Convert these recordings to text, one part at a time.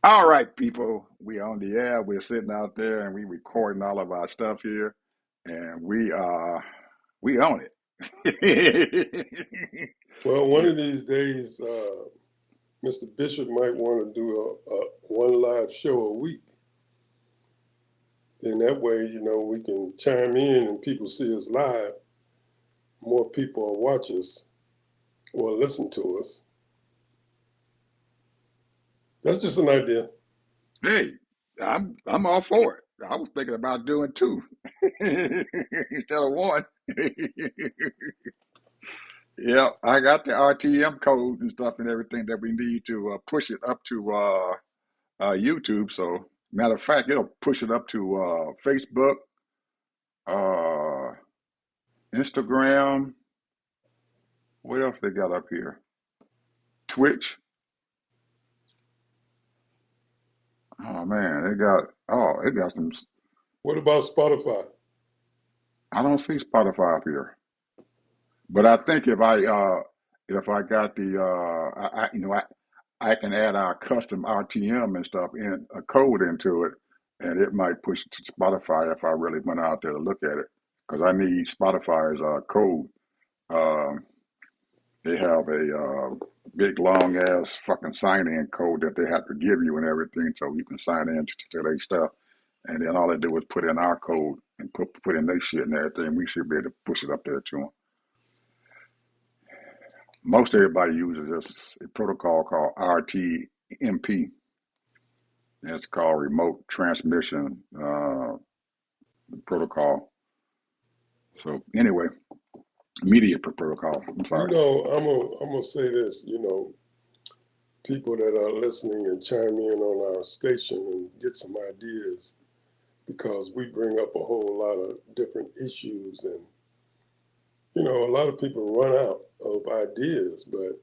All right, people, we on the air. We're sitting out there and we recording all of our stuff here, and we own it. Well, one Yeah. of these days, Mr. Bishop might want to do a one live show a week. Then that way, we can chime in and people see us live. More people will watch us or listen to us. That's just an idea. Hey, I'm all for it. I was thinking about doing two instead of one. Yeah, I got the RTM code and stuff and everything that we need to push it up to YouTube. So, matter of fact, it'll push it up to Facebook, uh, Instagram. What else they got up here? Twitch. Oh man, they got some. What about Spotify? I don't see Spotify up here, but I think if I got the I can add our custom RTM and stuff in a code into it, and it might push it to Spotify if I really went out there to look at it because I need Spotify's code. Um, they have a big long ass fucking sign in code that they have to give you and everything, so you can sign in to their stuff. And then all they do is put in our code and put in their shit and everything. We should be able to push it up there to them. Most everybody uses this protocol called RTMP. It's called Remote Transmission Protocol. So anyway, media protocol. I'm sorry. I'm gonna say this. People that are listening and chime in on our station and get some ideas because we bring up a whole lot of different issues and a lot of people run out of ideas, but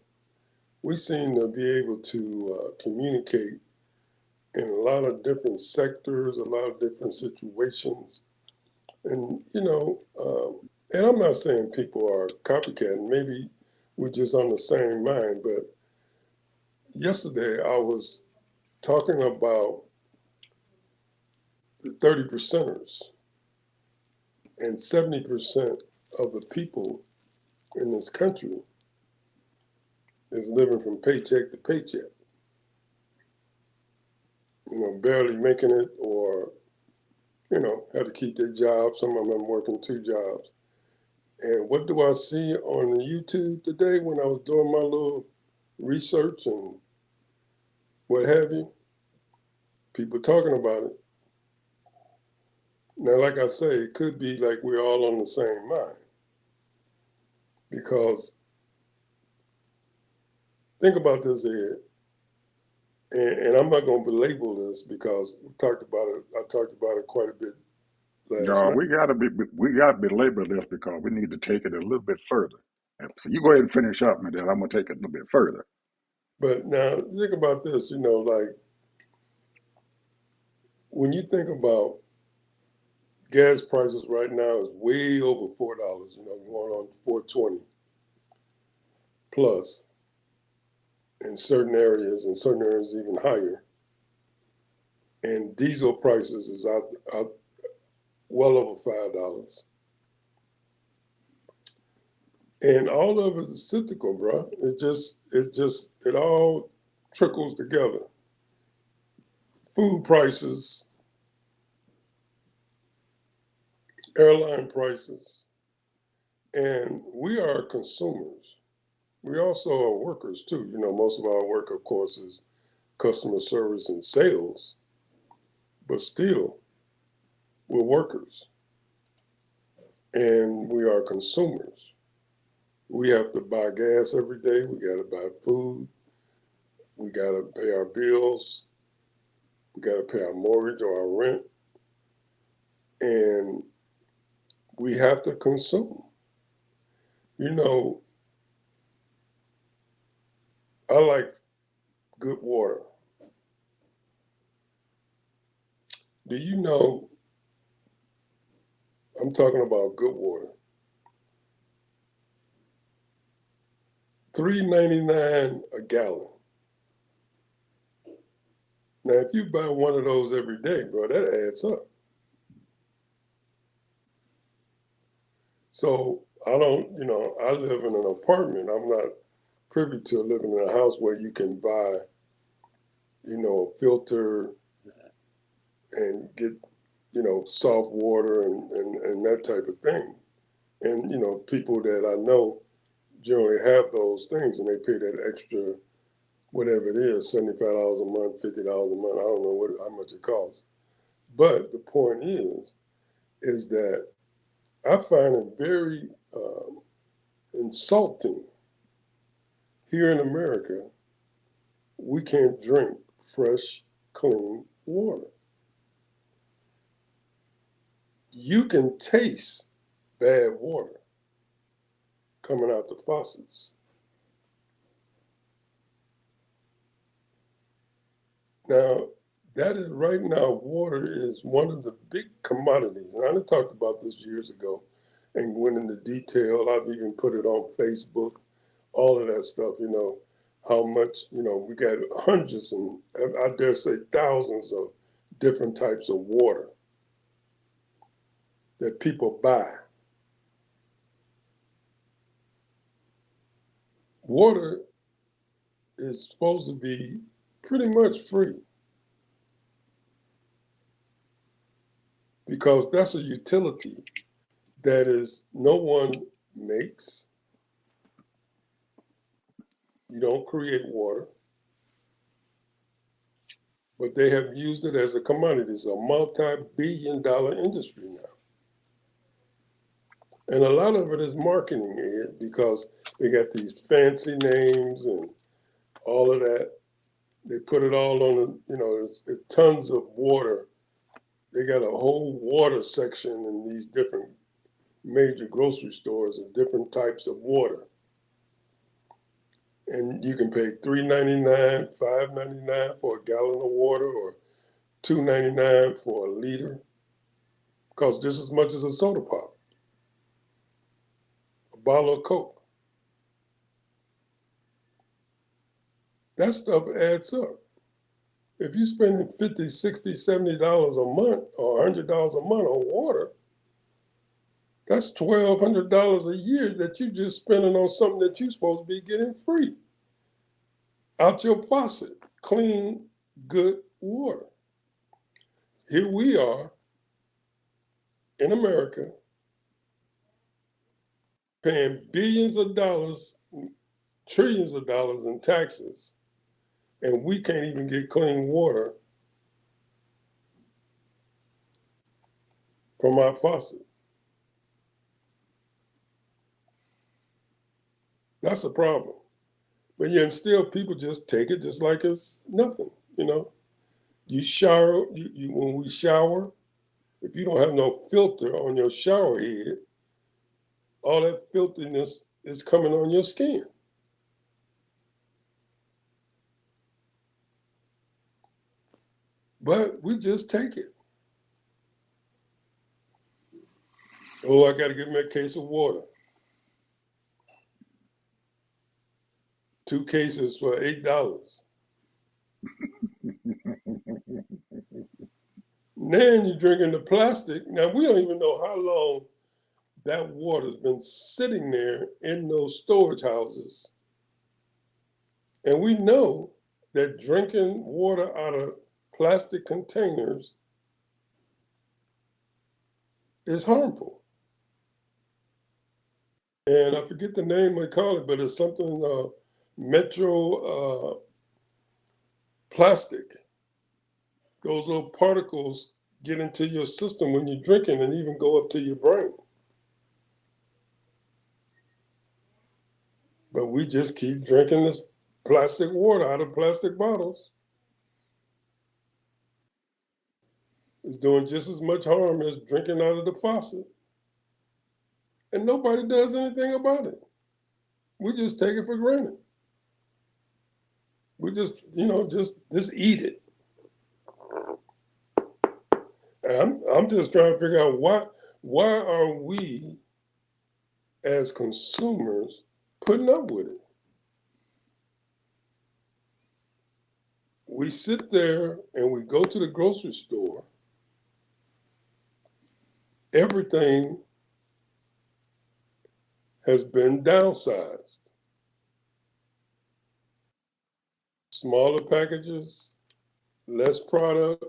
we seem to be able to communicate in a lot of different sectors, a lot of different situations. And, and I'm not saying people are copycatting, maybe we're just on the same mind, but yesterday I was talking about the 30 percenters, and 70% of the people in this country is living from paycheck to paycheck, barely making it or have to keep their job. Some of them working two jobs. And what do I see on YouTube today when I was doing my little research and what have you? People talking about it. Now, like I say, it could be like we're all on the same mind because think about this, Ed, and I'm not going to belabor this because we talked about it. I talked about it quite a bit last No, night. we gotta belabor this because we need to take it a little bit further. So you go ahead and finish up, and then I'm gonna take it a little bit further. But now think about this, like when you think about gas prices right now is way over $4, going on 4.20 plus in certain areas even higher. And diesel prices is out well over $5. And all of it is cyclical, bro. It all trickles together. Food prices, airline prices, and we are consumers. We also are workers too. Most of our work, of course, is customer service and sales, but still, we're workers and we are consumers. We have to buy gas every day. We got to buy food. We got to pay our bills. We got to pay our mortgage or our rent. And we have to consume. You know, I like good water. Do you know, I'm talking about good water. 3.99 a gallon. Now, if you buy one of those every day, bro, that adds up. So I don't, I live in an apartment. I'm not privy to living in a house where you can buy, a filter and get, soft water and that type of thing. And, people that I know generally have those things and they pay that extra, whatever it is, $75 a month, $50 a month. I don't know how much it costs. But the point is that I find it very insulting here in America, we can't drink fresh, clean water. You can taste bad water coming out the faucets. Now, that is right now, water is one of the big commodities. And I talked about this years ago and went into detail. I've even put it on Facebook, all of that stuff, how much, we got hundreds and I dare say thousands of different types of water that people buy. Water is supposed to be pretty much free because that's a utility that is no one makes. You don't create water, but they have used it as a commodity. It's a multi-billion-dollar industry now. And a lot of it is marketing it because they got these fancy names and all of that. They put it all on, it's tons of water. They got a whole water section in these different major grocery stores of different types of water. And you can pay $3.99, $5.99 for a gallon of water or $2.99 for a liter. Costs just as much as a soda pop, a bottle of Coke. That stuff adds up. If you're spending $50, $60, $70 a month or $100 a month on water, that's $1,200 a year that you're just spending on something that you're supposed to be getting free out your faucet. Clean, good water. Here we are in America paying billions of dollars, trillions of dollars in taxes, and we can't even get clean water from our faucet. That's a problem. But yet still people just take it just like it's nothing, You shower, when we shower, if you don't have no filter on your shower head, all that filthiness is coming on your skin. But we just take it. Oh, I got to get me a case of water. 2 cases for $8. Then you're drinking the plastic. Now, we don't even know how long that water's been sitting there in those storage houses. And we know that drinking water out of plastic containers is harmful. And I forget the name they call it, but it's something metro plastic. Those little particles get into your system when you're drinking and even go up to your brain. But we just keep drinking this plastic water out of plastic bottles. It's doing just as much harm as drinking out of the faucet. And nobody does anything about it. We just take it for granted. We just, just eat it. And I'm just trying to figure out why are we as consumers putting up with it? we sit there and we go to the grocery store. Everything has been downsized. Smaller packages, less product.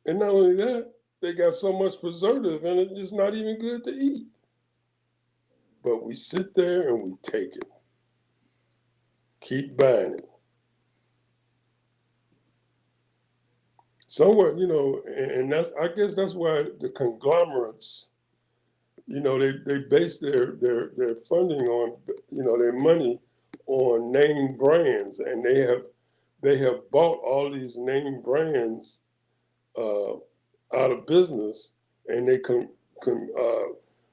And not only that, they got so much preservative in it, it's not even good to eat. But we sit there and we take it. Keep buying it. Somewhere, and that's, I guess that's why the conglomerates, they base their funding on, their money on name brands, and they have bought all these name brands out of business, and they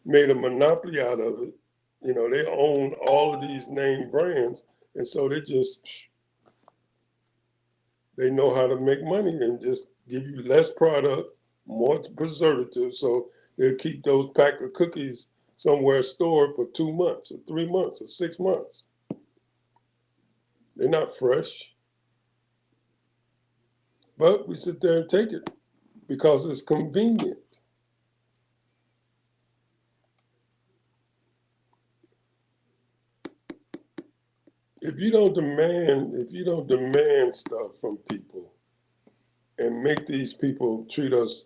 made a monopoly out of it. They own all of these name brands, and so they know how to make money and just give you less product, more preservatives, so they'll keep those pack of cookies somewhere stored for 2 months or 3 months or 6 months. They're not fresh, but we sit there and take it because it's convenient. If you don't demand stuff from people and make these people treat us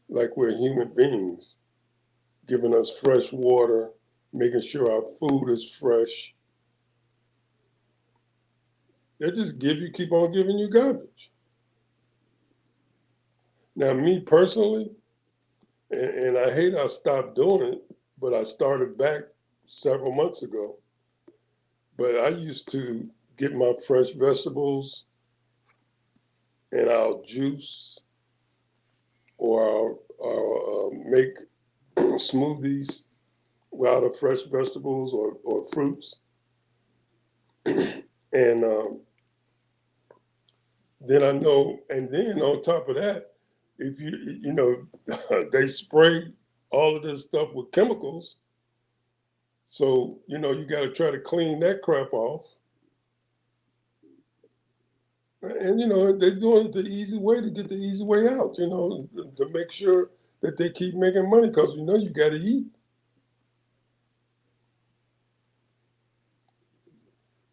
like we're human beings, giving us fresh water, making sure our food is fresh, they just keep on giving you garbage. Now, me personally, and I hate I stopped doing it, but I started back several months ago. But I used to get my fresh vegetables and I'll juice, or I'll make smoothies out of fresh vegetables or fruits. And then I know, and then on top of that, if they spray all of this stuff with chemicals. So, you got to try to clean that crap off. And, they're doing it the easy way to get the easy way out, to make sure that they keep making money because, you got to eat.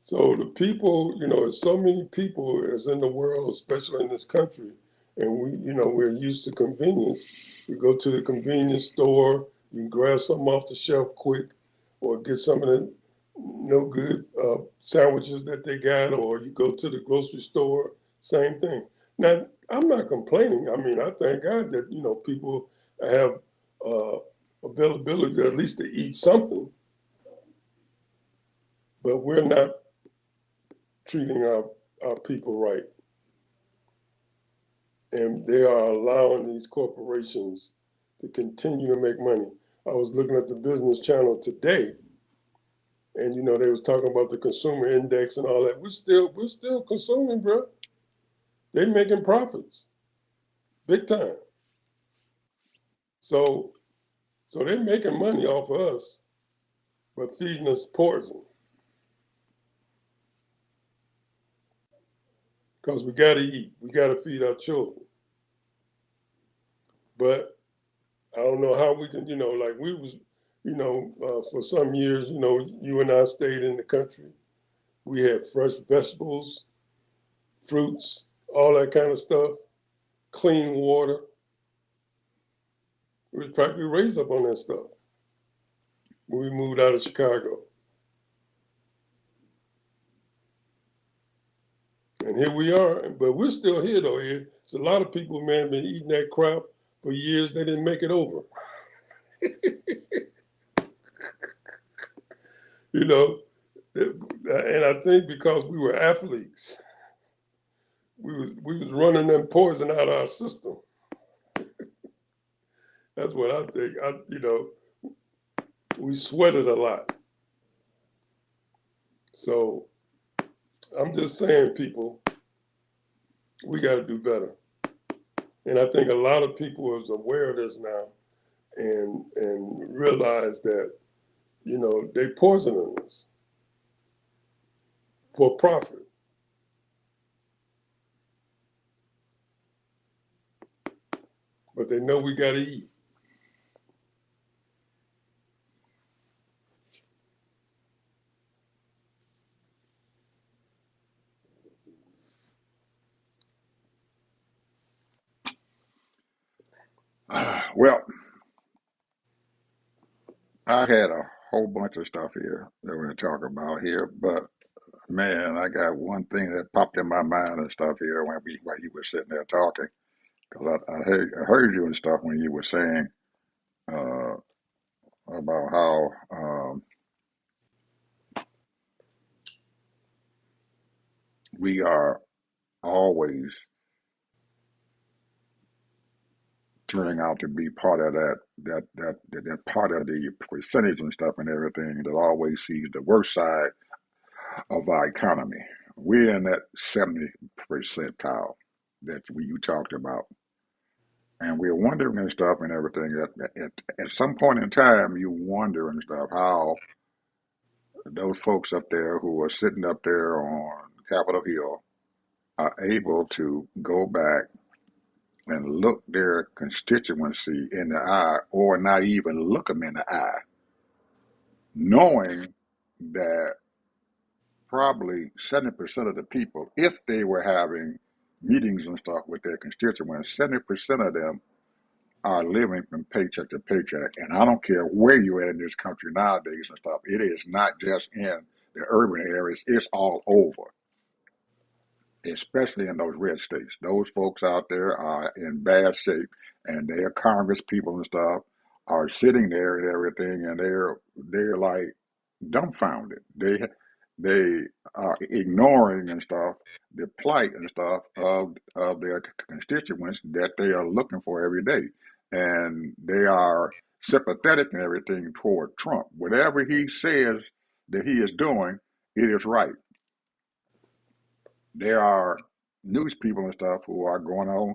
So the people, there's so many people as in the world, especially in this country, and we're used to convenience. We go to the convenience store, you can grab something off the shelf quick, or get some of the no good sandwiches that they got, or you go to the grocery store, same thing. Now, I'm not complaining. I mean, I thank God that, people have uh, availability at least to eat something, but we're not treating our people right. And they are allowing these corporations to continue to make money. I was looking at the Business Channel today, and they was talking about the consumer index and all that. We're still consuming, bro. They're making profits, big time. So they're making money off of us, but feeding us poison. Because we got to eat. We got to feed our children. But I don't know how we can, like we was, for some years, you and I stayed in the country. We had fresh vegetables, fruits, all that kind of stuff, clean water. We was practically raised up on that stuff when we moved out of Chicago. And here we are, but we're still here though. It's a lot of people, man, been eating that crap for years. They didn't make it over. And I think because we were athletes, we was running them poison out of our system. That's what I think. We sweated a lot. So I'm just saying, people, we got to do better. And I think a lot of people is aware of this now and realize that, they poisoning us for profit. but they know we got to eat. Well, I had a whole bunch of stuff here that we're going to talk about here, but man, I got one thing that popped in my mind and stuff here while you were sitting there talking, because I heard you and stuff when you were saying uh, about how we are always turning out to be part of that part of the percentage and stuff and everything that always sees the worst side of our economy. We're in that 70 percentile that you talked about. And we're wondering and stuff and everything. At some point in time, you wonder and stuff how those folks up there who are sitting up there on Capitol Hill are able to go back and look their constituency in the eye or not even look them in the eye, knowing that probably 70% of the people, if they were having meetings and stuff with their constituents, 70% of them are living from paycheck to paycheck. And I don't care where you're at in this country nowadays and stuff, it is not just in the urban areas, it's all over, especially in those red states. Those folks out there are in bad shape, and their Congress people and stuff are sitting there and everything, and they're like dumbfounded. They are ignoring and stuff the plight and stuff of their constituents that they are looking for every day, and they are sympathetic and everything toward Trump. Whatever he says that he is doing, it is right. There are news people and stuff who are going on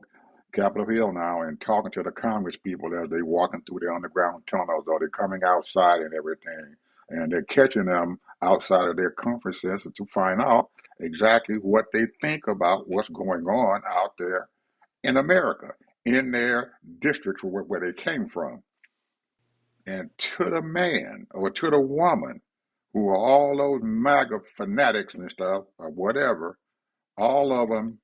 Capitol Hill now and talking to the Congress people as they walking through the underground tunnels or they're coming outside and everything. And they're catching them outside of their conferences to find out exactly what they think about what's going on out there in America, in their districts where they came from. And to the man or to the woman who are all those MAGA fanatics and stuff or whatever, all of them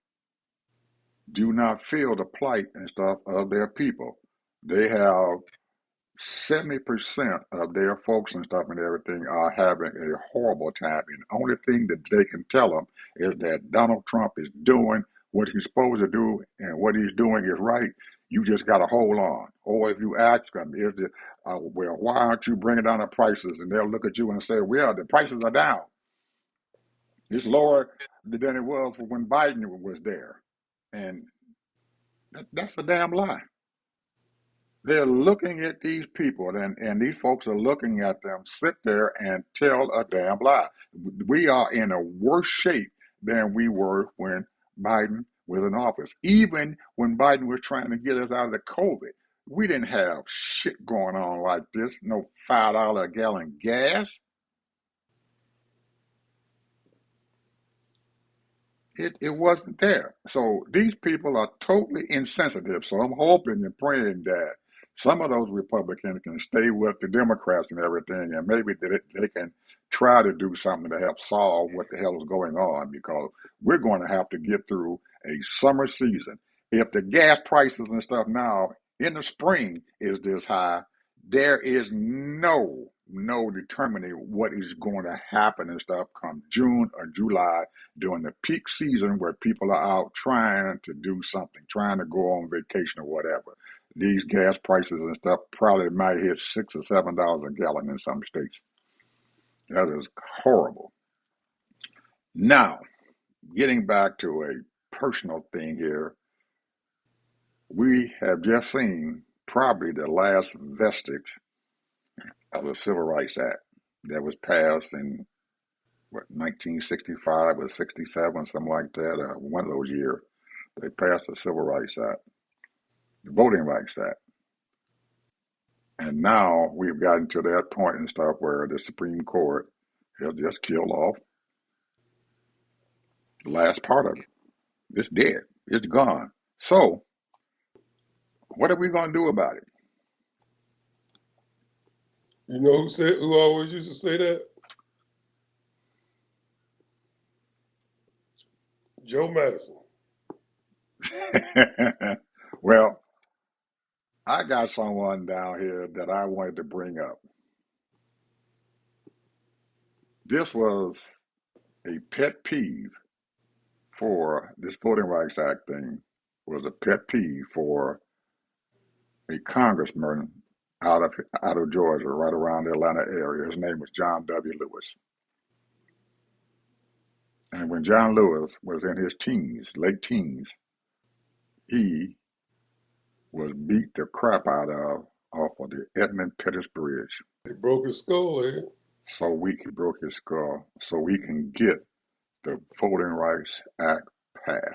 do not feel the plight and stuff of their people. They have 70% of their folks and stuff and everything are having a horrible time. And the only thing that they can tell them is that Donald Trump is doing what he's supposed to do, and what he's doing is right. You just got to hold on. Or if you ask them, well, why aren't you bringing down the prices? And they'll look at you and say, well, the prices are down. It's lower than it was when Biden was there. And that's a damn lie. They're looking at these people, and these folks are looking at them sit there and tell a damn lie. We are in a worse shape than we were when Biden was in office. Even when Biden was trying to get us out of the COVID, we didn't have shit going on like this. No $5 a gallon gas. It wasn't there. So these people are totally insensitive. So I'm hoping and praying that some of those Republicans can stay with the Democrats and everything, and maybe they can try to do something to help solve what the hell is going on, because we're going to have to get through a summer season. If the gas prices and stuff now in the spring is this high, there is no determining what is going to happen and stuff come June or July during the peak season where people are out trying to do something, trying to go on vacation or whatever. These gas prices and stuff probably might hit $6 or $7 a gallon in some states. That is horrible. Now, getting back to a personal thing here, we have just seen probably the last vestige of the Civil Rights Act that was passed in 1965 or 67, something like that, one of those years. They passed the Civil Rights Act, the Voting Rights Act. And now we've gotten to that point and stuff where the Supreme Court has just killed off the last part of it. It's dead. It's gone. So What are we going to do about it? You know who always used to say that? Joe Madison. Well, I got someone down here that I wanted to bring up. This was a pet peeve for this Voting Rights Act thing, was a pet peeve for a congressman out of Georgia, right around the Atlanta area. His name was John W. Lewis. And when John Lewis was in his teens, late teens, he was beat the crap out of off of the Edmund Pettis Bridge. They broke his skull, eh? He broke his skull so we can get the Voting Rights Act passed.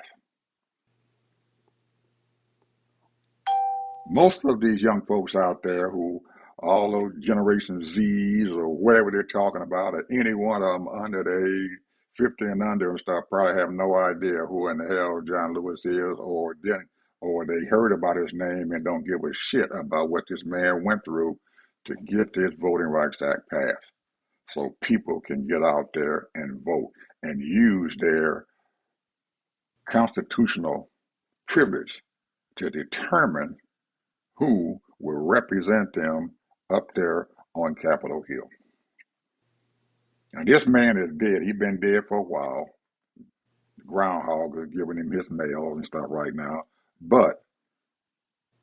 Most of these young folks out there who, all those Generation Zs or whatever they're talking about, or any one of them under the age 50 and under and stuff, probably have no idea who in the hell John Lewis is, or they heard about his name and don't give a shit about what this man went through to get this Voting Rights Act passed, so people can get out there and vote and use their constitutional privilege to determine who will represent them up there on Capitol Hill. And this man is dead. He's been dead for a while. The groundhog is giving him his mail and stuff right now. But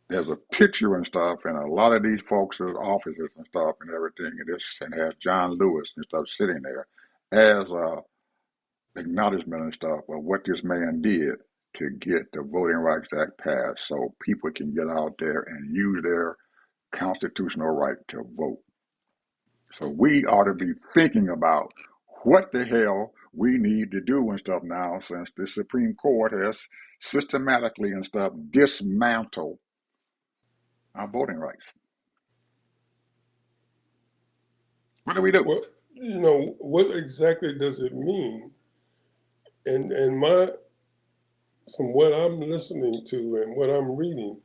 there's a picture and stuff in a lot of these folks' offices and stuff and everything. And has John Lewis and stuff sitting there as a acknowledgement and stuff of what this man did to get the Voting Rights Act passed so people can get out there and use their constitutional right to vote. So we ought to be thinking about what the hell we need to do and stuff now, since the Supreme Court has systematically and stuff dismantled our voting rights. What do we do? Well, you know, what exactly does it mean? And from what I'm listening to and what I'm reading,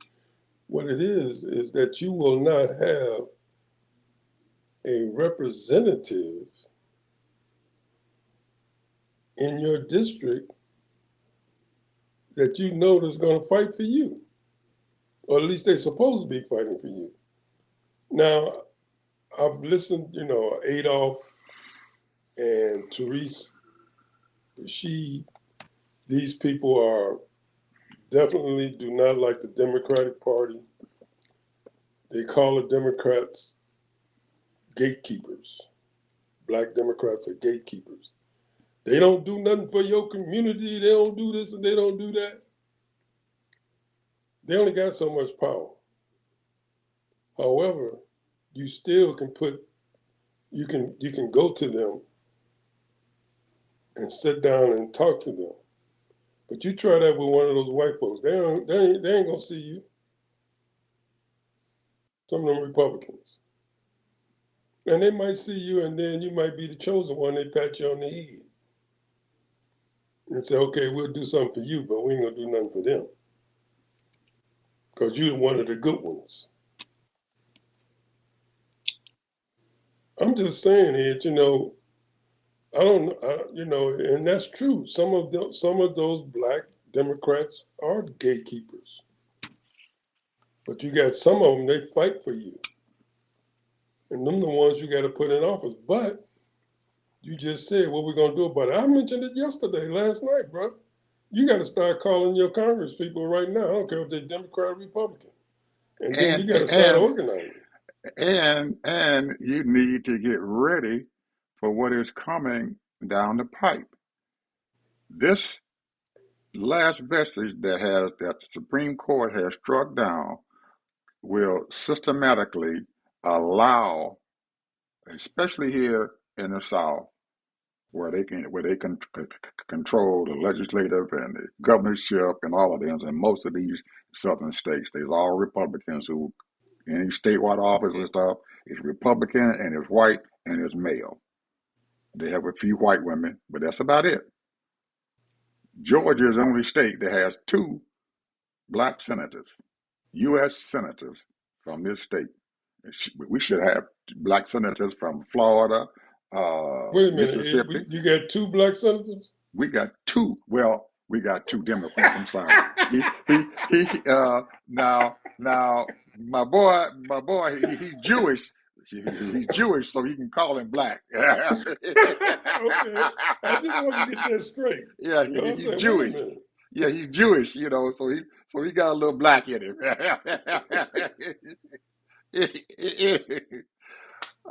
what it is that you will not have a representative in your district that you know is going to fight for you, or at least they're supposed to be fighting for you. Now, I've listened, you know, Adolph and Therese Rashid. These people are definitely do not like the Democratic Party. They call the Democrats gatekeepers. Black Democrats are gatekeepers. They don't do nothing for your community. They don't do this and they don't do that. They only got so much power. However, you still can you can go to them and sit down and talk to them. But you try that with one of those white folks, they ain't gonna see you. Some of them Republicans. And they might see you and then you might be the chosen one. They pat you on the head and say, okay, we'll do something for you, but we ain't gonna do nothing for them. Because you're one of the good ones. I'm just saying it, you know, you know, and that's true. Some of those black Democrats are gatekeepers, but you got some of them they fight for you, and them the ones you got to put in office. But you just said what we're gonna do about it. I mentioned it last night, bro. You got to start calling your Congress people right now. I don't care if they're Democrat or Republican, and then And you got to start organizing. and you need to get ready for what is coming down the pipe. This last vestige that the Supreme Court has struck down will systematically allow, especially here in the South, where they can control the legislative and the governorship and all of them. And most of these southern states, there's all Republicans who, any statewide office and stuff, is Republican and is white and is male. They have a few white women, but that's about it. Georgia is the only state that has two black senators. U.S. senators from this state. We should have black senators from Florida, Wait a minute, Mississippi. you got 2 black senators? We got two. Well, we got two Democrats. I'm sorry. He. Now, he's Jewish. He's Jewish, so you can call him black. Okay, I just want to get that straight. Yeah, Because I he's said, wait a Jewish. minute. Yeah, he's Jewish. So he got a little black in him.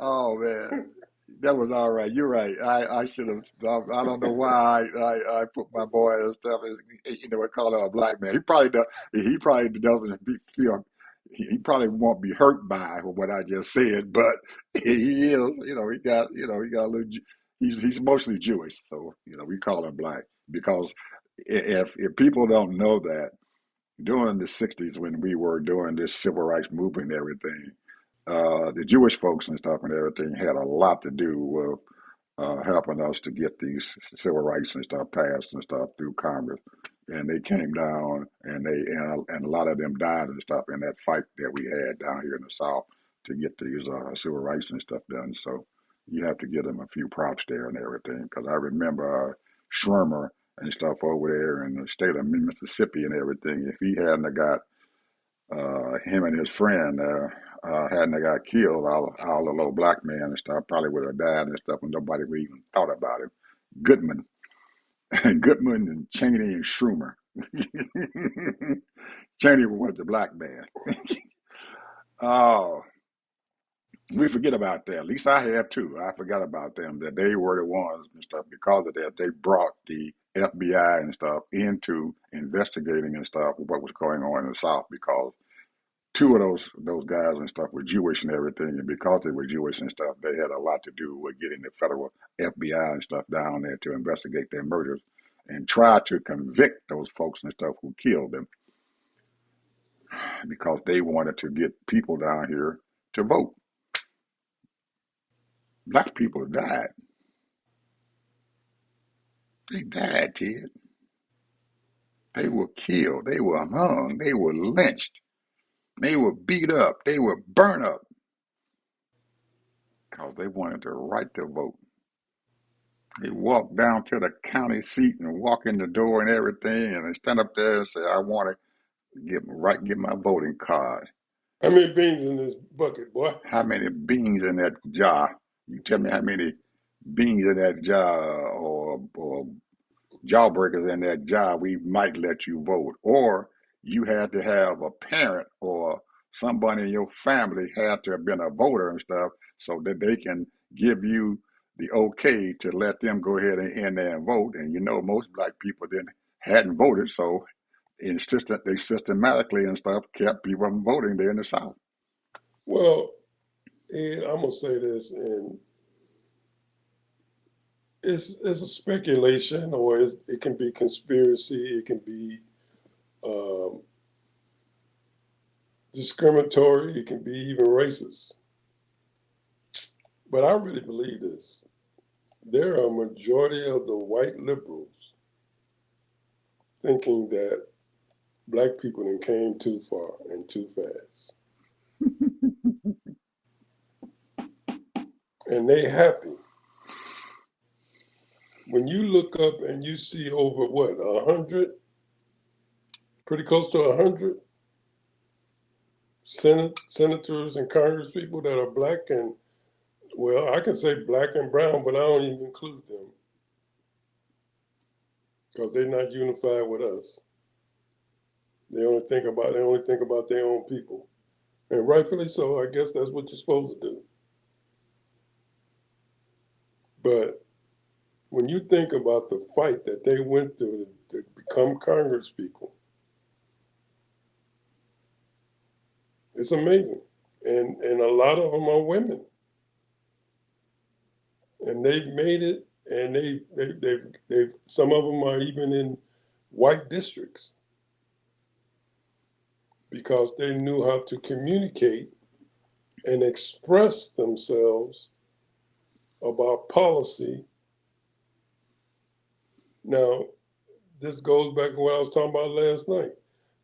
Oh man, that was all right. You're right. I should have. I don't know why I put my boy and stuff. I call him a black man. He probably does. He probably doesn't feel. He probably won't be hurt by what I just said, but he is. He got. He got a little. He's mostly Jewish, so we call him black because if people don't know that during the '60s when we were doing this civil rights movement and everything, the Jewish folks and stuff and everything had a lot to do with helping us to get these civil rights and stuff passed and stuff through Congress. And they came down and a lot of them died and stuff in that fight that we had down here in the South to get these civil rights and stuff done. So you have to give them a few props there and everything. Because I remember Schwimmer and stuff over there in the state of Mississippi and everything. If he hadn't have got him and his friend hadn't they got killed, all the little black men and stuff probably would have died and stuff, and nobody would even thought about him. Goodman, Goodman and Cheney and Schumer. Cheney was the black man. Oh, we forget about that. At least I have too. I forgot about them that they were the ones and stuff. Because of that, they brought the FBI and stuff into investigating and stuff what was going on in the South because two of those guys and stuff were Jewish and everything, and because they were Jewish and stuff, they had a lot to do with getting the federal FBI and stuff down there to investigate their murders and try to convict those folks and stuff who killed them because they wanted to get people down here to vote. Black people died. They died, kid. They were killed. They were hung. They were lynched. They were beat up. They were burnt up because they wanted the right to vote. They walk down to the county seat and walk in the door and everything, and they stand up there and say, "I want to get my voting card." How many beans in this bucket, boy? How many beans in that jar? You tell me how many beans in that jar, or jawbreakers in that jar. We might let you vote, or you had to have a parent or somebody in your family had to have been a voter and stuff, so that they can give you the okay to let them go ahead and in there and vote. And most black people then hadn't voted, so they systematically and stuff kept people from voting there in the South. Well, Ed, I'm gonna say this, and it's a speculation, or it can be conspiracy, it can be um, discriminatory, it can be even racist. But I really believe this. There are a majority of the white liberals thinking that black people then came too far and too fast. And they happy. When you look up and you see over what, 100, pretty close to 100 senators and congresspeople that are black and, well, I can say black and brown, but I don't even include them because they're not unified with us. They only think about their own people. And rightfully so, I guess that's what you're supposed to do. But when you think about the fight that they went through to become Congress people, it's amazing. And a lot of them are women. And they've made it, and they've some of them are even in white districts because they knew how to communicate and express themselves about policy. Now, this goes back to what I was talking about last night.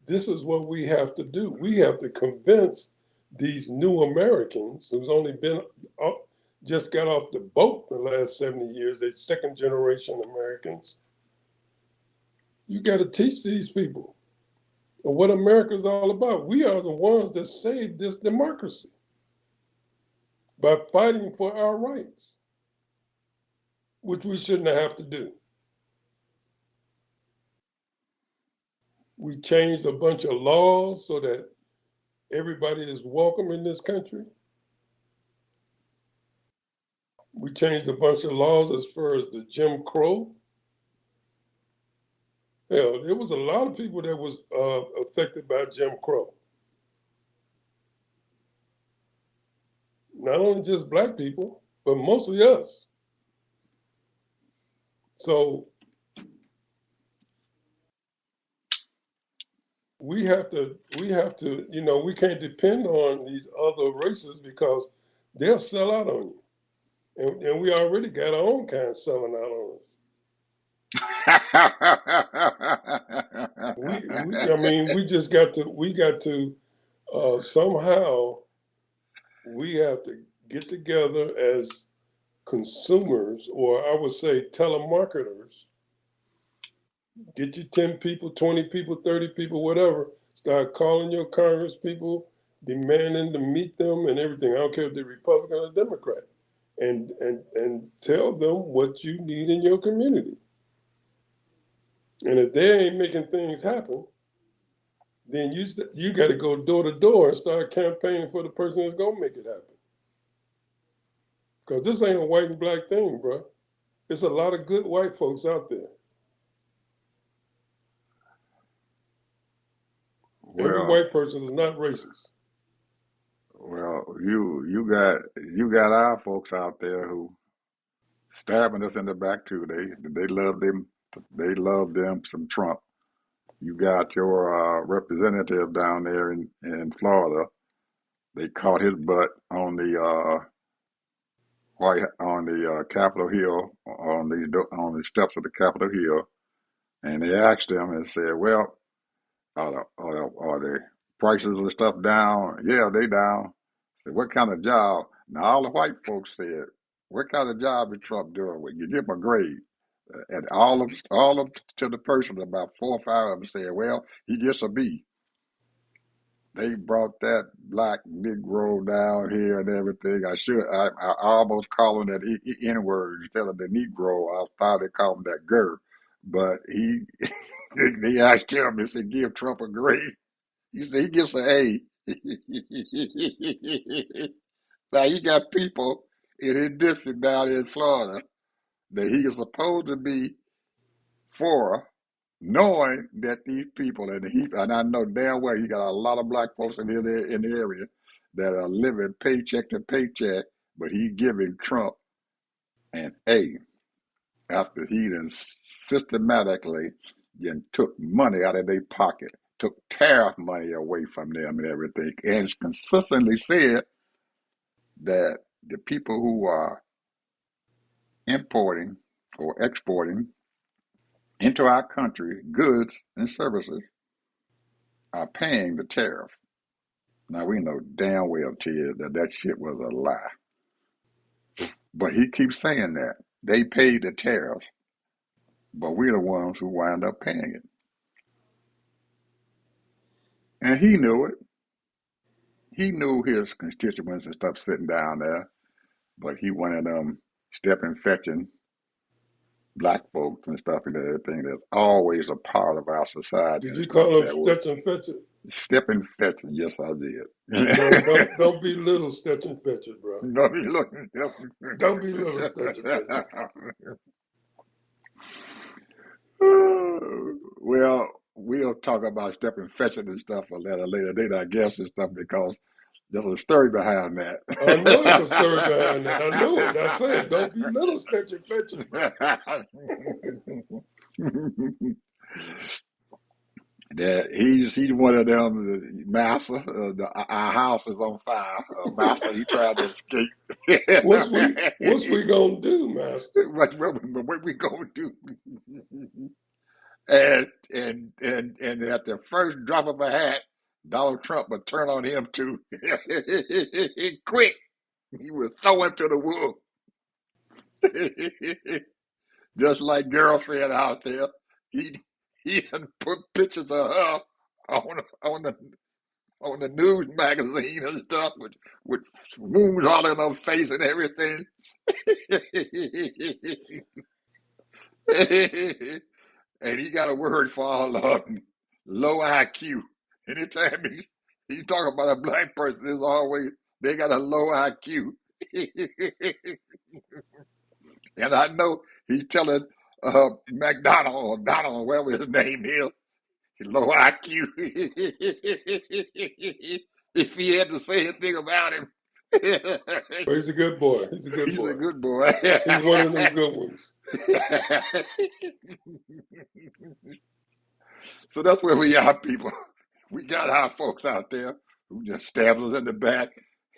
this is what we have to do. We have to convince these new Americans who's only been just got off the boat the last 70 years, they're second generation Americans. You got to teach these people what America is all about. We are the ones that saved this democracy by fighting for our rights, which we shouldn't have to do. We changed a bunch of laws so that everybody is welcome in this country. We changed a bunch of laws as far as the Jim Crow. Hell, there was a lot of people that was affected by Jim Crow. Not only just black people, but mostly us. So we have to, we can't depend on these other races because they'll sell out on you. And we already got our own kind selling out on us. I mean, we got to somehow we have to get together as consumers, or I would say telemarketers. Get you 10 people, 20 people, 30 people, whatever. Start calling your Congress people, demanding to meet them and everything. I don't care if they're Republican or Democrat. And tell them what you need in your community. And if they ain't making things happen, then you got to go door to door and start campaigning for the person that's gonna make it happen. Because this ain't a white and black thing, bro. There's a lot of good white folks out there. Every Well, white person is not racist. well, you got our folks out there who stabbing us in the back too. They love them some Trump. You got your representative down there in Florida. They caught his butt on the Capitol Hill on the steps of the Capitol Hill, and they asked him and said, "Well, are the prices of stuff down?" "Yeah, they down." Said, "What kind of job?" Now all the white folks said, "What kind of job is Trump doing?" Well, you give him a grade. And all of to the person, about 4 or 5 of them said, "Well, he gets a B." They brought that black Negro down here and everything. I almost call him that N word instead of the Negro. I thought they called him that Gur, but they asked him and said, "Give Trump a grade." He said he gets an A. Now you got people in his district down in Florida that he is supposed to be for, knowing that these people and I know damn well he got a lot of black folks in here in the area that are living paycheck to paycheck, but he giving Trump an A after he done systematically took money out of their pocket, took tariff money away from them and everything, and consistently said that the people who are importing or exporting into our country goods and services are paying the tariff. Now we know damn well, Ted, that shit was a lie. But he keeps saying that. They paid the tariff, but we're the ones who wind up paying it. And he knew it. He knew his constituents and stuff sitting down there, but he wanted them stepping fetching black folks and stuff and everything that's always a part of our society Did and you stuff call him that would Stetson Fetcher? stepping fetching, yes I Man, did. don't be little Stetson Fetcher, bro. No, he looked. Don't be little Stetson Fetcher. Well, we'll talk about stepping fetching and stuff at a later date, I guess, and stuff because there's a story behind that. I know it's a story behind that. I know it. I said, don't be little Stetson Fetcher, bro. That he's one of them, master. Our house is on fire. Master, he tried to escape. What's we gonna do, Master? what we gonna do? And at the first drop of a hat, Donald Trump would turn on him too. Quick, he would throw him to the wolves. Just like girlfriend out there. He he had put pictures of her on the news magazine and stuff with wounds all in her face and everything. And he got a word for all of them. Low IQ. Anytime he talk about a black person, it's always they got a low IQ. And I know he's telling McDonald or Donald or whatever his name is, low IQ. If he had to say anything about him, But he's a good boy. He's a good he's a boy. good boy. He's one of them good ones. So that's where we are, people. We got our folks out there who just stab us in the back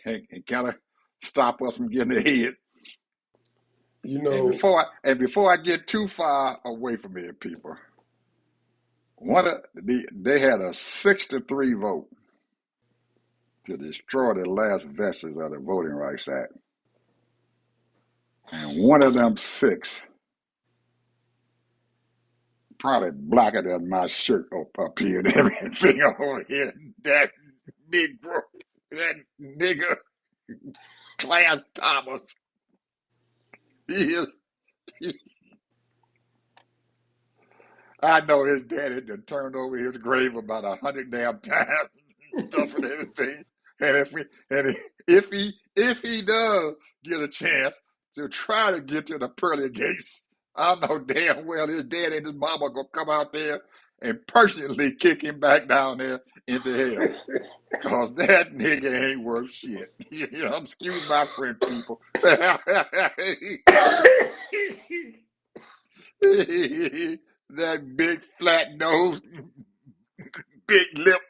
and kind of stop us from getting ahead. You know, Before I get too far away from here, people, they had a 6-3 vote to destroy the last vestige of the Voting Rights Act, and one of them six, probably blacker than my shirt up here and everything over here, that Negro, that nigger, Clarence Thomas, he is. I know his daddy done turned over his grave about 100 damn times, stuff and everything. And if he does get a chance to try to get to the pearly gates, I know damn well his daddy and his mama gonna come out there and personally kick him back down there into hell. Cause that nigga ain't worth shit. Excuse my French people. That big flat nose, big lip.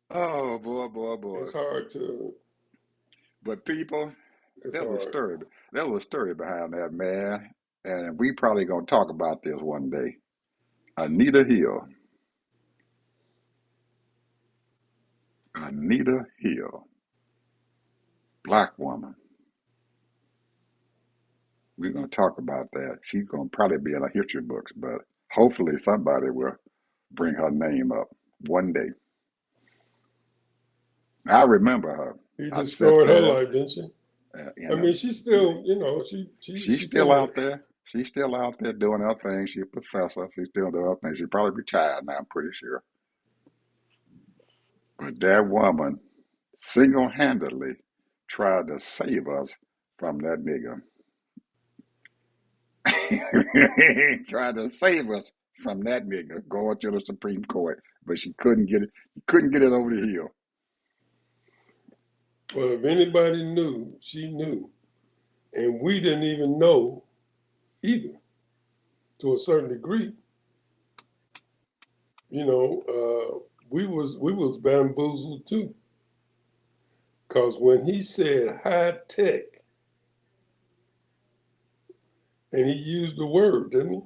Oh boy. it's hard to. But people, It's there's a hard. story. There was a story behind that, man. And we probably gonna talk about this one day. Anita Hill. Anita Hill. Black woman. We're gonna talk about that. She's gonna probably be in our history books, but hopefully somebody will bring her name up one day. I remember her. He I sat destroyed her there, life, didn't she? I in a, mean, she's still, you know, she's she still killing it. out there. She's still out there doing her thing. She's a professor. She's still doing her thing. She's probably retired now, I'm pretty sure. But that woman single-handedly tried to save us from that nigga. Tried to save us from that nigga going to the Supreme Court, but she couldn't get it. Couldn't get it over the hill. Well, if anybody knew, she knew, and we didn't even know either, to a certain degree. You know, we was bamboozled too, because when he said high tech, and he used the word, didn't he?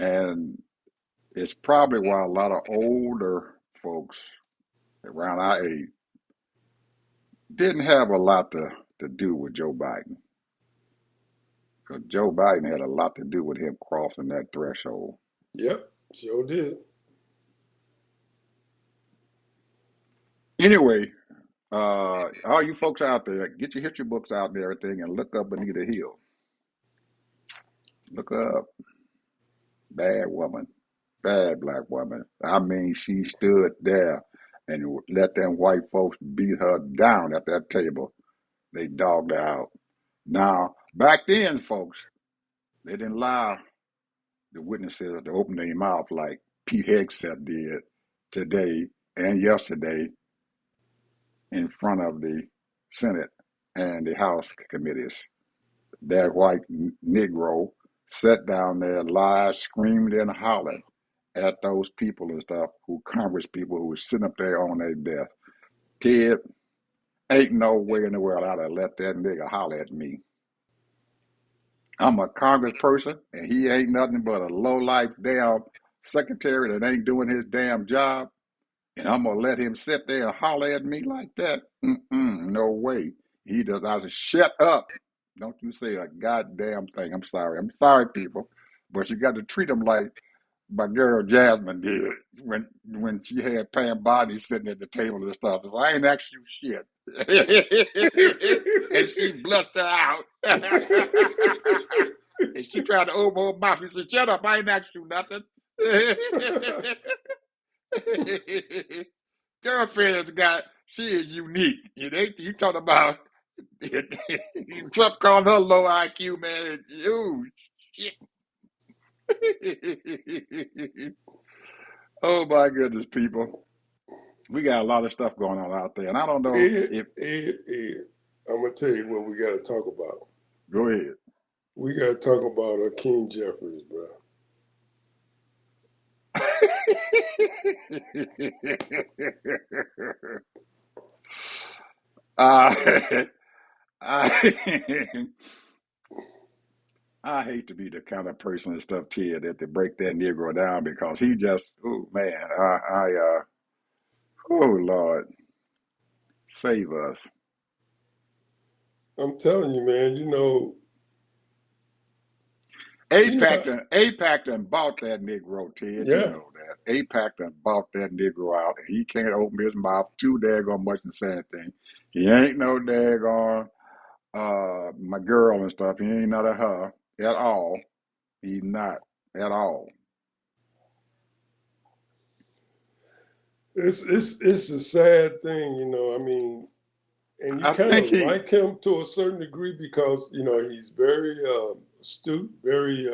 And it's probably why a lot of older folks around our age didn't have a lot to do with Joe Biden. Because Joe Biden had a lot to do with him crossing that threshold. Yep, sure did. Anyway, all you folks out there, get your history books out and everything and look up Anita Hill. Look up. Bad woman. Bad black woman. I mean, she stood there and let them white folks beat her down at that table. They dogged her out. Now, back then, folks, they didn't allow the witnesses to open their mouth like Pete Hegseth did today and yesterday in front of the Senate and the House committees. That white Negro sat down there, lied, screamed, and hollered at those people and stuff, Congress people who were sitting up there on their desk. Ted, Ain't no way in the world I'd have let that nigga holler at me. I'm a congressperson, and he ain't nothing but a low-life damn secretary that ain't doing his damn job. And I'm gonna let him sit there and holler at me like that? No way. He does. I said, shut up. Don't you say a goddamn thing. I'm sorry. I'm sorry, people. But you got to treat him like my girl Jasmine did when she had Pam Bondi sitting at the table and stuff. So I ain't asked you shit. And she blushed her out. And she tried to open her mouth. She said, shut up, I ain't asked you nothing. Girlfriend's she is unique. It ain't you talking about Trump calling her low IQ, man. Ooh, shit. Oh my goodness, people. We got a lot of stuff going on out there. And I don't know if Ed, I'm gonna tell you what we gotta talk about. go ahead. We gotta talk about Hakeem Jeffries, bro. I, I I hate to be the kind of person and stuff, Ted, that to break that Negro down because he just, oh man, oh Lord, save us. I'm telling you, man. APAC done bought that Negro, Ted. You Yeah, know that. APAC done bought that Negro out, and he can't open his mouth too daggone much and say anything. He ain't no daggone my girl and stuff. He ain't none of her at all. He's not at all. it's a sad thing, I mean, and you I kind think of he like him to a certain degree because he's very astute, very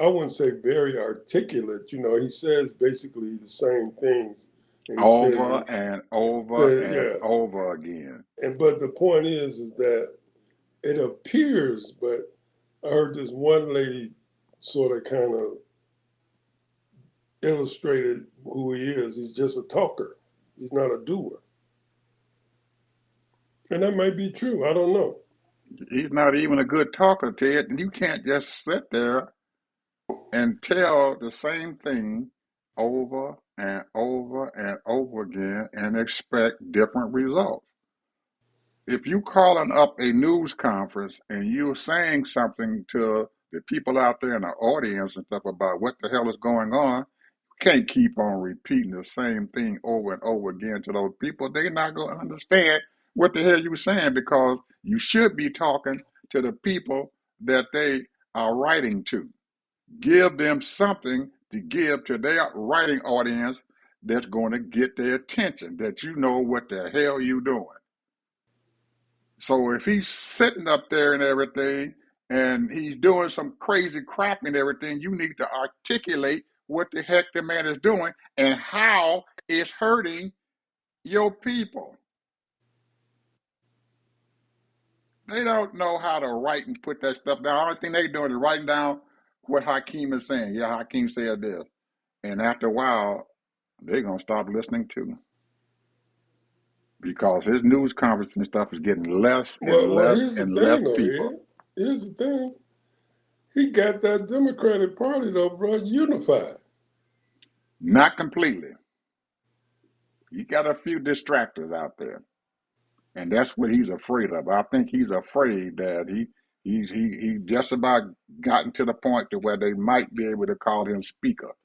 I wouldn't say very articulate. He says basically the same things, and he says over and over that and yeah. over again. And but the point is that it appears, but I heard this one lady sort of kind of illustrated who he is. He's just a talker. He's not a doer. And that might be true. I don't know. He's not even a good talker, Ted. And you can't just sit there and tell the same thing over and over and over again and expect different results. If you calling up a news conference and you're saying something to the people out there in the audience and stuff about what the hell is going on, you can't keep on repeating the same thing over and over again to those people. They're not going to understand what the hell you're saying because you should be talking to the people that they are writing to. Give them something to give to their writing audience that's going to get their attention, that you know what the hell you're doing. So if he's sitting up there and everything, and he's doing some crazy crap and everything, you need to articulate what the heck the man is doing and how it's hurting your people. They don't know how to write and put that stuff down. The only thing they're doing is writing down what Hakeem is saying. Yeah, Hakeem said this. And after a while, they're going to stop listening too. Because his news conference and stuff is getting less and Well, less here's the and less thing, though, people. Ed. Here's the thing. He got that Democratic Party, though, bro, unified. Not completely. You got a few distractors out there. And that's what he's afraid of. I think he's afraid that he just about gotten to the point to where they might be able to call him speaker.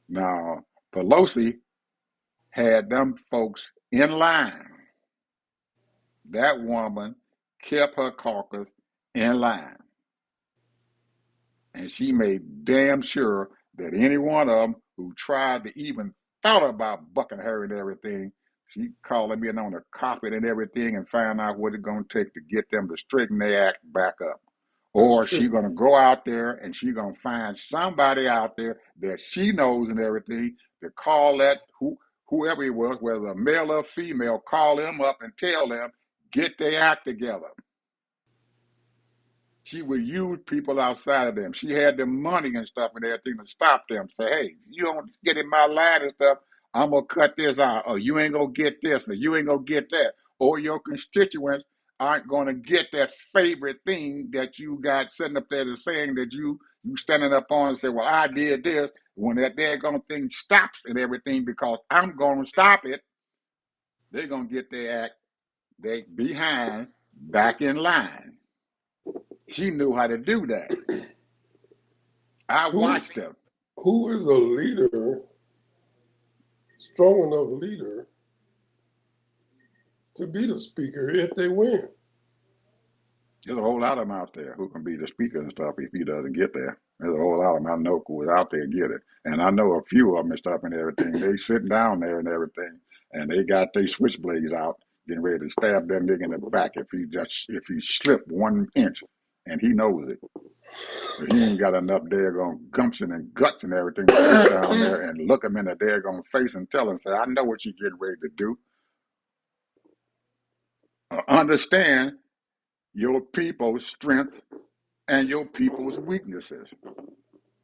Now, Pelosi had them folks in line. That woman kept her caucus in line. And she made damn sure that any one of them who tried to even thought about bucking her and everything, she called them in on the carpet and everything and find out what it's going to take to get them to straighten their act back up. That's Or she true. going to go out there and she going to find somebody out there that she knows and everything to call whoever it was, whether a male or female, call them up and tell them, get their act together. She would use people outside of them. She had the money and stuff and everything to stop them. Say, hey, you don't get in my line and stuff. I'm going to cut this out, or you ain't going to get this, or you ain't going to get that, or your constituents aren't going to get that favorite thing that you got sitting up there that's saying that you standing up on and say, well, I did this. When that daggone thing stops and everything because I'm going to stop it, they're going to get their act they behind back in line. She knew how to do that. I Who watched them. who is a leader, strong enough leader, to be the speaker if they win? There's a whole lot of them out there who can be the speaker and stuff if he doesn't get there. There's a whole lot of them I know who is out there and get it. And I know a few of them and stuff and everything. They sitting down there and everything, and they got their switchblades out, getting ready to stab that nigga in the back if he slipped 1 inch, and he knows it. But he ain't got enough daggone gumption and guts and everything to sit down there and look him in the daggone face and tell him, say, I know what you're getting ready to do. Understand your people's strength and your people's weaknesses.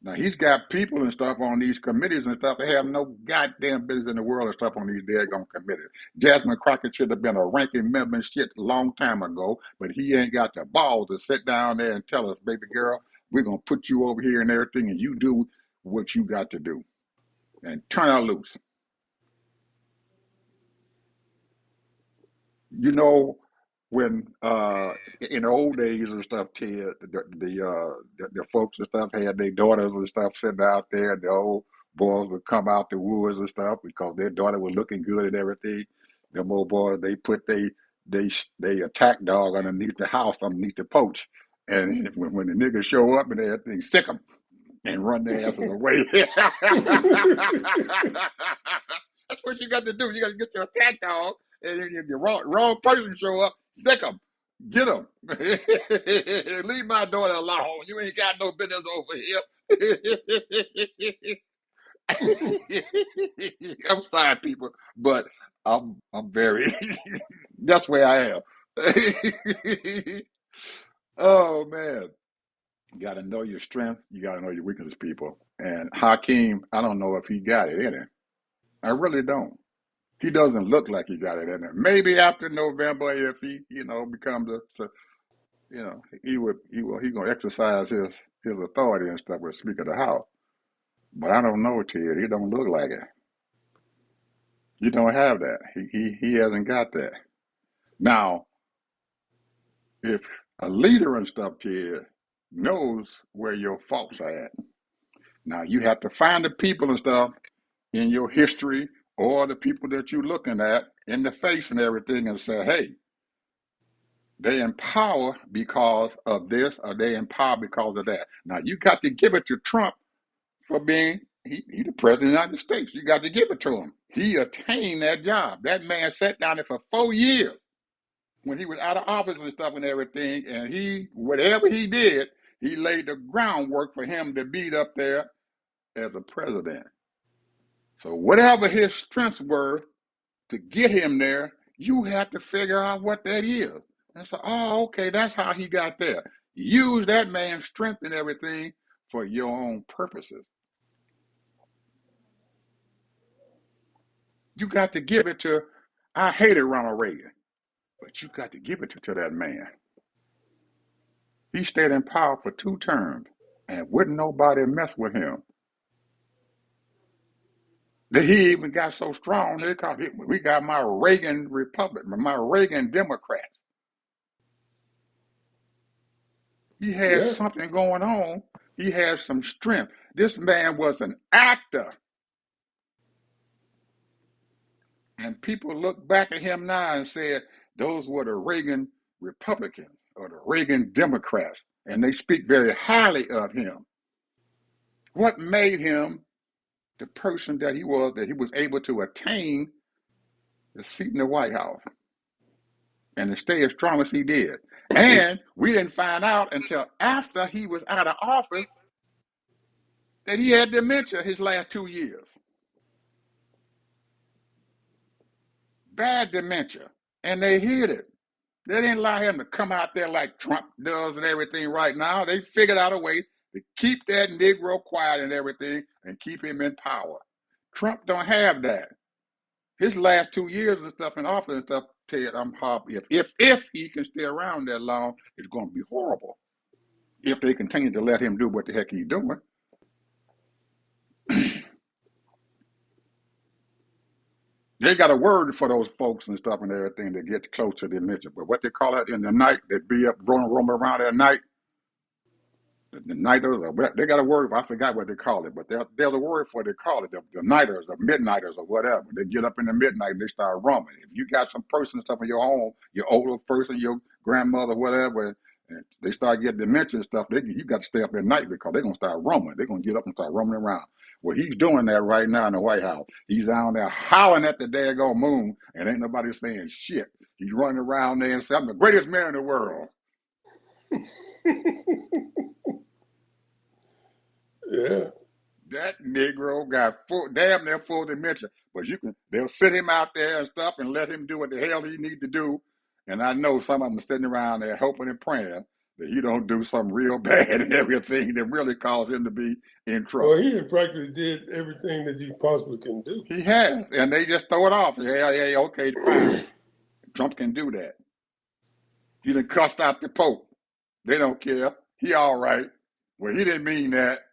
Now, he's got people and stuff on these committees and stuff that have no goddamn business in the world and stuff on these daggone committees. Jasmine Crockett should have been a ranking member and shit a long time ago, but he ain't got the balls to sit down there and tell us, baby girl, we're going to put you over here and everything, and you do what you got to do. And turn her loose. You know, when in the old days and stuff, Ted, the folks and stuff had their daughters and stuff sitting out there, and the old boys would come out the woods and stuff because their daughter was looking good and everything. Them old boys, they put they attack dog underneath the house, underneath the porch, and when the niggas show up and everything, sick them and run their asses away. That's what you got to do. You got to get your attack dog, and if the wrong person show up, sick them, get them. Leave my daughter alone. You ain't got no business over here. I'm sorry, people, but I'm very. That's where I am. Oh man. You got to know your strength. You got to know your weaknesses, people. And Hakeem, I don't know if he got it in him. I really don't. He doesn't look like he got it in him. Maybe after November, if he, becomes he gonna exercise his authority and stuff with Speaker of the House. But I don't know, Ted. He don't look like it. You don't have that. He hasn't got that. Now, if a leader and stuff, Ted, knows where your faults are at. Now you have to find the people and stuff in your history or the people that you're looking at in the face and everything and say, hey, they empower because of this or they empower because of that. Now you got to give it to Trump for being he the president of the United States. You got to give it to him. He attained that job. That man sat down there for 4 years when he was out of office and stuff and everything, and whatever he did, he laid the groundwork for him to be up there as a president. So whatever his strengths were to get him there, you have to figure out what that is. And so, okay, that's how he got there. Use that man's strength and everything for your own purposes. You got to give it to, I hated Ronald Reagan, but you got to give it to that man. He stayed in power for 2 terms and wouldn't nobody mess with him. He even got so strong, we got my Reagan Republic, my Reagan Democrat. He had something going on. He had some strength. This man was an actor. And people look back at him now and said, those were the Reagan Republicans or the Reagan Democrats. And they speak very highly of him. What made him the person that he was able to attain the seat in the White House and to stay as strong as he did? And we didn't find out until after he was out of office that he had dementia his last 2 years. Bad dementia. And they hid it. They didn't allow him to come out there like Trump does and everything right now. They figured out a way to keep that Negro quiet and everything and keep him in power. Trump don't have that. his last 2 years and stuff in office and stuff, Ted, I'm happy. If he can stay around that long, it's going to be horrible. If they continue to let him do what the heck he's doing. They got a word for those folks and stuff and everything that get close to dementia. But what they call it in the night, they be up roaming around at night. The nighters, or they got a word. I forgot what they call it, but there's a word for it. They call it the nighters, or midnighters, or whatever. They get up in the midnight and they start roaming. If you got some person stuff in your home, your older person, your grandmother, whatever, and they start getting dementia and stuff, you got to stay up at night because they're gonna start roaming. They're gonna get up and start roaming around. Well, he's doing that right now in the White House. He's down there howling at the daggone moon, and ain't nobody saying shit. He's running around there and saying, "I'm the greatest man in the world." Yeah. That Negro got damn near full dementia. But they'll sit him out there and stuff and let him do what the hell he need to do. And I know some of them are sitting around there hoping and praying that he don't do something real bad and everything that really cause him to be in trouble. Well, he practically did everything that you possibly can do. He has, and they just throw it off. Yeah, okay, fine. Trump can do that. He done cussed out the Pope. They don't care. He all right. Well, he didn't mean that.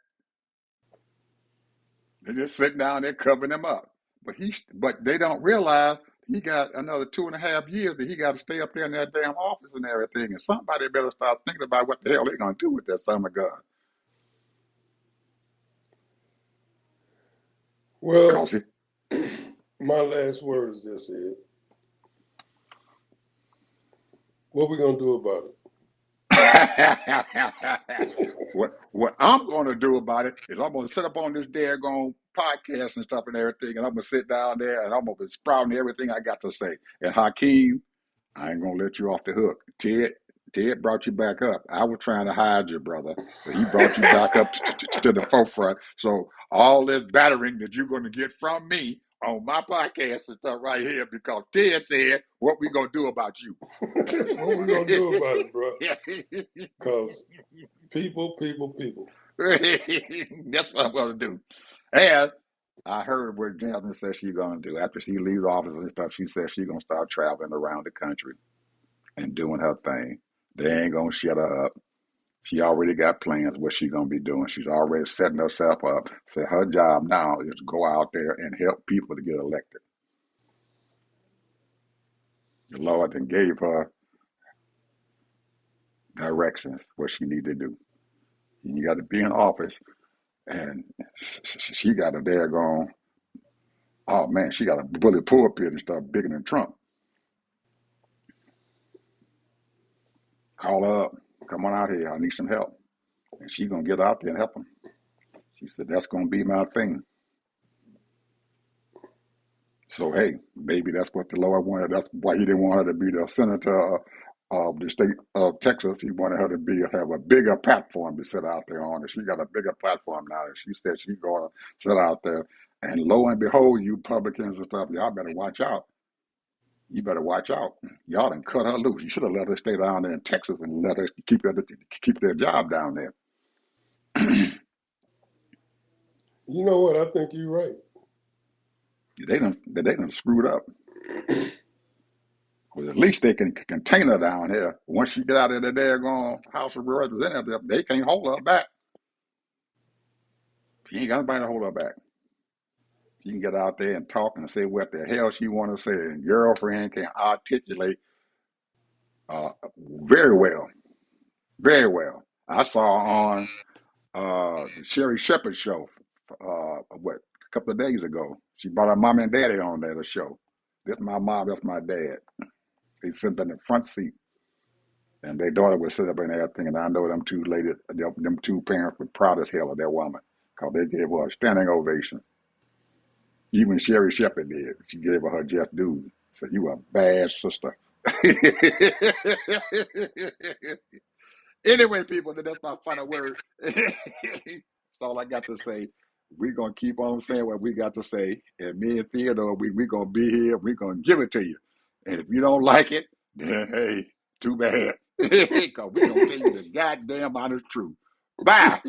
They just sit down there covering him up. But they don't realize he got another 2.5 years that he got to stay up there in that damn office and everything. And somebody better start thinking about what the hell they're gonna do with that summer gun. Well, my last word is this, Ed. What we gonna do about it? What I'm going to do about it is I'm going to sit up on this daggone podcast and stuff and everything, and I'm going to sit down there and I'm going to be sprouting everything I got to say. And Hakeem, I ain't going to let you off the hook. Ted brought you back up. I was trying to hide you, brother, but he brought you back up to the forefront. So all this battering that you're going to get from me on my podcast and stuff right here, because Ted said, "What we gonna do about you?" What we gonna do about it, bro? Because people. That's what I'm gonna do. And I heard what Jasmine said she's gonna do after she leaves office and stuff. She said she's gonna start traveling around the country and doing her thing. They ain't gonna shut her up. She already got plans what she's gonna be doing. She's already setting herself up. So her job now is to go out there and help people to get elected. The Lord then gave her directions what she need to do. You got to be in office, and she got a daggone. Oh man, she got a bully pulpit and stuff bigger than Trump. Call her up. Come on out here. I need some help. And she's gonna get out there and help them. She said that's gonna be my thing. So hey, maybe that's what the Lord wanted. That's why he didn't want her to be the senator of the state of Texas. He wanted her to have a bigger platform to sit out there on. And she got a bigger platform now. And she said she's gonna sit out there. And lo and behold, you Republicans and stuff, y'all better watch out. You better watch out. Y'all done cut her loose. You should have let her stay down there in Texas and let her keep their job down there. You know what? I think you're right. They done screwed up. Well, at least they can contain her down here. Once she get out of the daggone House of Representatives, they can't hold her back. She ain't got nobody to hold her back. She can get out there and talk and say what the hell she want to say. And girlfriend can articulate very well. Very well. I saw on the Sherry Shepherd show, a couple of days ago. She brought her mom and daddy on there, the show. That's my mom, that's my dad. They sit in the front seat. And their daughter would sit up in everything. And I know them two parents were proud as hell of their woman because they gave her a standing ovation. Even Sherry Shepherd did. She gave her just due. Said, "You a bad sister." Anyway, people, that's my final word. That's all I got to say. We're going to keep on saying what we got to say. And me and Theodore, we're going to be here. We're going to give it to you. And if you don't like it, then hey, too bad. Because we're going to tell you the goddamn honest truth. Bye.